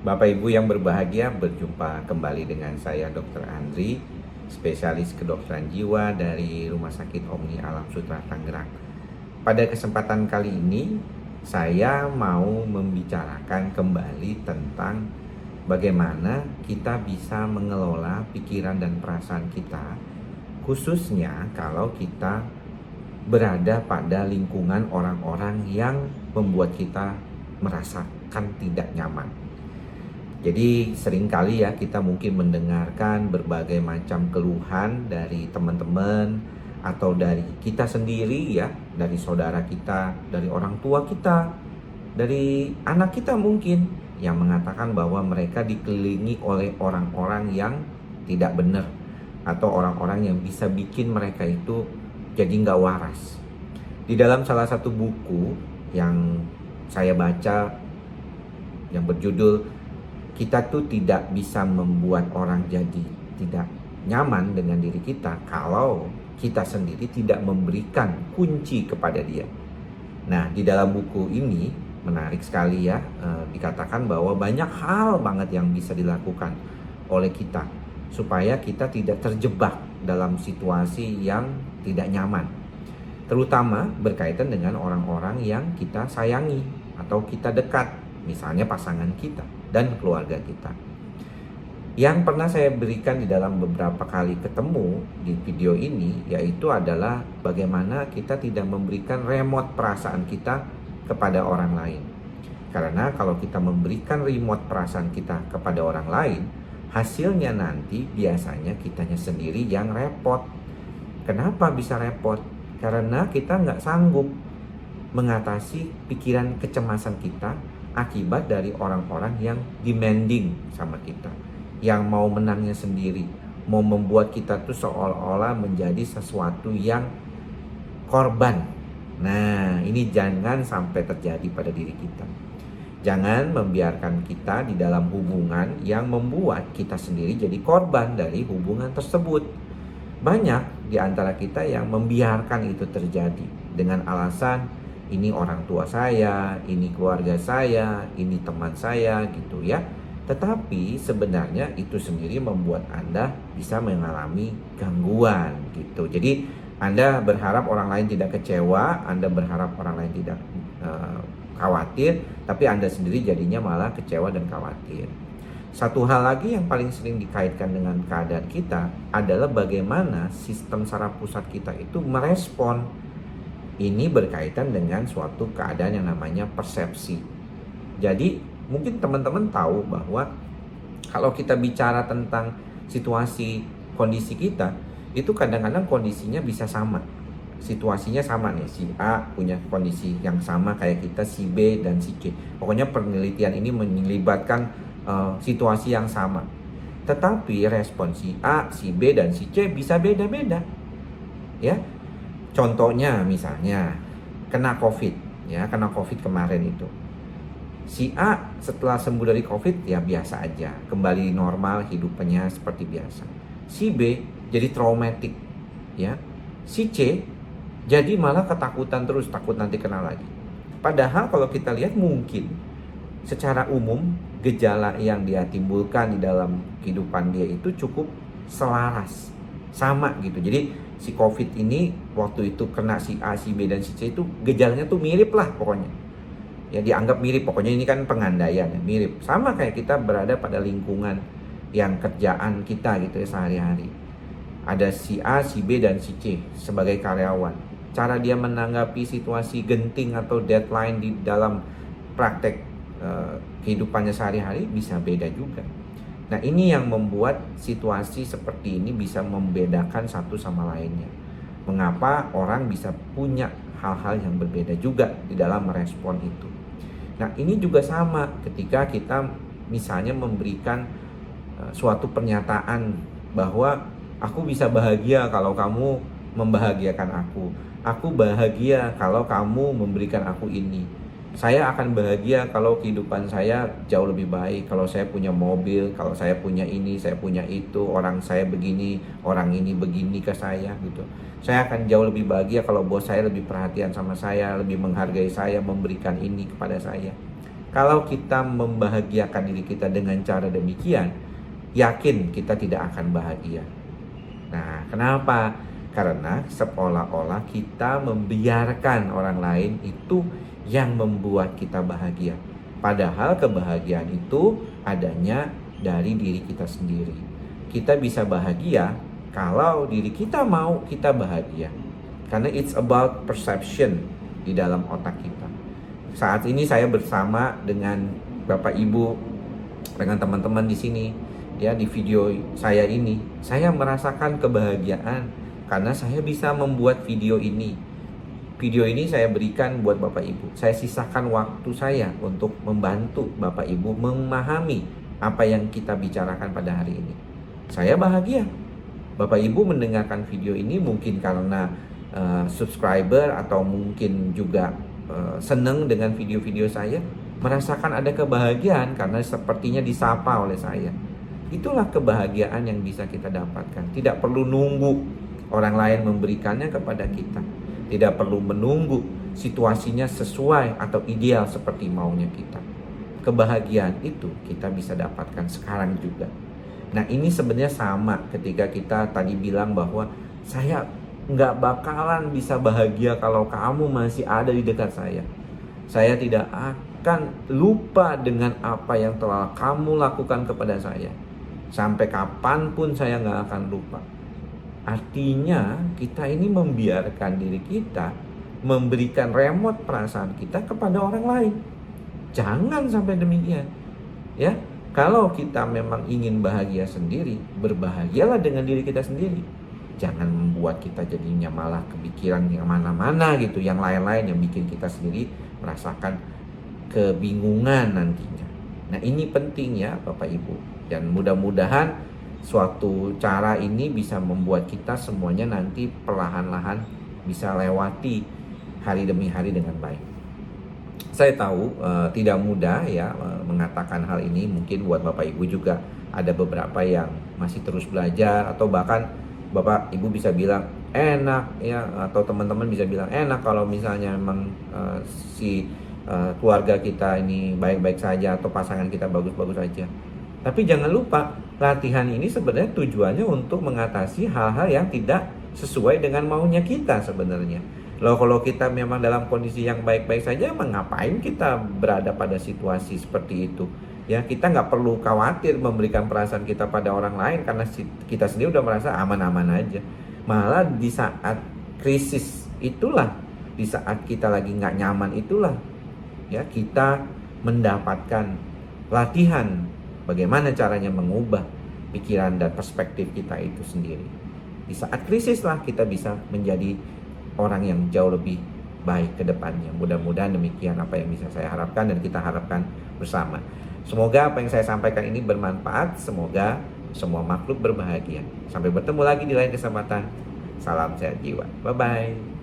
Bapak Ibu yang berbahagia, berjumpa kembali dengan saya Dr. Andri, spesialis kedokteran jiwa dari Rumah Sakit Omni Alam Sutera Tangerang. Pada kesempatan kali ini, saya mau membicarakan kembali tentang bagaimana kita bisa mengelola pikiran dan perasaan kita, khususnya kalau kita berada pada lingkungan orang-orang yang membuat kita merasakan tidak nyaman. Jadi seringkali ya kita mungkin mendengarkan berbagai macam keluhan dari teman-teman atau dari kita sendiri ya, dari saudara kita, dari orang tua kita, dari anak kita mungkin yang mengatakan bahwa mereka dikelilingi oleh orang-orang yang tidak benar atau orang-orang yang bisa bikin mereka itu jadi nggak waras. Di dalam salah satu buku yang saya baca yang berjudul kita tuh tidak bisa membuat orang jadi tidak nyaman dengan diri kita kalau kita sendiri tidak memberikan kunci kepada dia. Nah, di dalam buku ini menarik sekali ya, dikatakan bahwa banyak hal banget yang bisa dilakukan oleh kita supaya kita tidak terjebak dalam situasi yang tidak nyaman, terutama berkaitan dengan orang-orang yang kita sayangi atau kita dekat, misalnya pasangan kita dan keluarga kita. Yang pernah saya berikan di dalam beberapa kali ketemu di video ini yaitu adalah bagaimana kita tidak memberikan remote perasaan kita kepada orang lain. Karena kalau kita memberikan remote perasaan kita kepada orang lain, hasilnya nanti biasanya kitanya sendiri yang repot. Kenapa bisa repot? Karena kita nggak sanggup mengatasi pikiran kecemasan kita akibat dari orang-orang yang demanding sama kita, yang mau menangnya sendiri, mau membuat kita tuh seolah-olah menjadi sesuatu yang korban. Nah, ini jangan sampai terjadi pada diri kita. Jangan membiarkan kita di dalam hubungan yang membuat kita sendiri jadi korban dari hubungan tersebut. Banyak di antara kita yang membiarkan itu terjadi dengan alasan ini orang tua saya, ini keluarga saya, ini teman saya gitu ya. Tetapi sebenarnya itu sendiri membuat Anda bisa mengalami gangguan gitu. Jadi Anda berharap orang lain tidak kecewa, Anda berharap orang lain tidak khawatir, tapi Anda sendiri jadinya malah kecewa dan khawatir. Satu hal lagi yang paling sering dikaitkan dengan keadaan kita adalah bagaimana sistem saraf pusat kita itu merespon. Ini berkaitan dengan suatu keadaan yang namanya persepsi. Jadi mungkin teman-teman tahu bahwa kalau kita bicara tentang situasi kondisi kita, itu kadang-kadang kondisinya bisa sama. Situasinya sama nih, si A punya kondisi yang sama kayak kita, si B dan si C. Pokoknya penelitian ini melibatkan situasi yang sama. Tetapi respon si A, si B dan si C bisa beda-beda. Ya. Contohnya misalnya kena COVID, ya kena COVID kemarin itu. Si A setelah sembuh dari COVID ya biasa aja, kembali normal hidupnya seperti biasa. Si B jadi traumatik, ya. Si C jadi malah ketakutan terus, takut nanti kena lagi. Padahal kalau kita lihat mungkin secara umum gejala yang dia timbulkan di dalam kehidupan dia itu cukup selaras, sama gitu. Jadi si COVID ini waktu itu kena si A, si B dan si C itu gejalanya tuh mirip lah pokoknya. Ya dianggap mirip, pokoknya ini kan pengandaian ya, mirip. Sama kayak kita berada pada lingkungan yang kerjaan kita gitu ya sehari-hari. Ada si A, si B dan si C sebagai karyawan. Cara dia menanggapi situasi genting atau deadline di dalam praktek kehidupannya sehari-hari bisa beda juga. Nah, ini yang membuat situasi seperti ini bisa membedakan satu sama lainnya. Mengapa orang bisa punya hal-hal yang berbeda juga di dalam merespon itu. Nah, ini juga sama ketika kita misalnya memberikan suatu pernyataan bahwa aku bisa bahagia kalau kamu membahagiakan aku. Aku bahagia kalau kamu memberikan aku ini. Saya akan bahagia kalau kehidupan saya jauh lebih baik, kalau saya punya mobil, kalau saya punya ini, saya punya itu, orang saya begini, orang ini begini ke saya gitu. Saya akan jauh lebih bahagia kalau bos saya lebih perhatian sama saya, lebih menghargai saya, memberikan ini kepada saya. Kalau kita membahagiakan diri kita dengan cara demikian, yakin kita tidak akan bahagia. Nah, kenapa? Karena seolah-olah kita membiarkan orang lain itu yang membuat kita bahagia. Padahal kebahagiaan itu adanya dari diri kita sendiri. Kita bisa bahagia kalau diri kita mau kita bahagia. Karena it's about perception di dalam otak kita. Saat ini saya bersama dengan Bapak Ibu, dengan teman-teman di sini, ya, di video saya ini, saya merasakan kebahagiaan karena saya bisa membuat video ini. Video ini saya berikan buat Bapak Ibu. Saya sisakan waktu saya untuk membantu Bapak Ibu memahami apa yang kita bicarakan pada hari ini. Saya bahagia. Bapak Ibu mendengarkan video ini mungkin karena subscriber atau mungkin juga senang dengan video-video saya, merasakan ada kebahagiaan karena sepertinya disapa oleh saya. Itulah kebahagiaan yang bisa kita dapatkan. Tidak perlu nunggu orang lain memberikannya kepada kita. Tidak perlu menunggu situasinya sesuai atau ideal seperti maunya kita. Kebahagiaan itu kita bisa dapatkan sekarang juga. Nah, ini sebenarnya sama ketika kita tadi bilang bahwa saya nggak bakalan bisa bahagia kalau kamu masih ada di dekat saya. Saya tidak akan lupa dengan apa yang telah kamu lakukan kepada saya. Sampai kapanpun saya nggak akan lupa. Artinya kita ini membiarkan diri kita memberikan remote perasaan kita kepada orang lain. Jangan sampai demikian. Ya, kalau kita memang ingin bahagia sendiri, berbahagialah dengan diri kita sendiri. Jangan membuat kita jadinya malah kepikiran yang mana-mana gitu, yang lain-lain yang bikin kita sendiri merasakan kebingungan nantinya. Nah, ini penting ya Bapak Ibu. Dan mudah-mudahan suatu cara ini bisa membuat kita semuanya nanti perlahan-lahan bisa lewati hari demi hari dengan baik. Saya tahu tidak mudah ya mengatakan hal ini. Mungkin buat Bapak Ibu juga ada beberapa yang masih terus belajar, atau bahkan Bapak Ibu bisa bilang enak ya, atau teman-teman bisa bilang enak kalau misalnya memang keluarga kita ini baik-baik saja atau pasangan kita bagus-bagus saja. Tapi jangan lupa, latihan ini sebenarnya tujuannya untuk mengatasi hal-hal yang tidak sesuai dengan maunya kita sebenarnya. Loh, kalau kita memang dalam kondisi yang baik-baik saja, ngapain kita berada pada situasi seperti itu? Ya, kita nggak perlu khawatir memberikan perasaan kita pada orang lain karena kita sendiri udah merasa aman-aman aja. Malah di saat krisis itulah, di saat kita lagi nggak nyaman itulah, ya, kita mendapatkan latihan bagaimana caranya mengubah pikiran dan perspektif kita itu sendiri. Di saat krisis lah kita bisa menjadi orang yang jauh lebih baik ke depannya. Mudah-mudahan demikian apa yang bisa saya harapkan dan kita harapkan bersama. Semoga apa yang saya sampaikan ini bermanfaat. Semoga semua makhluk berbahagia. Sampai bertemu lagi di lain kesempatan. Salam sehat jiwa. Bye-bye.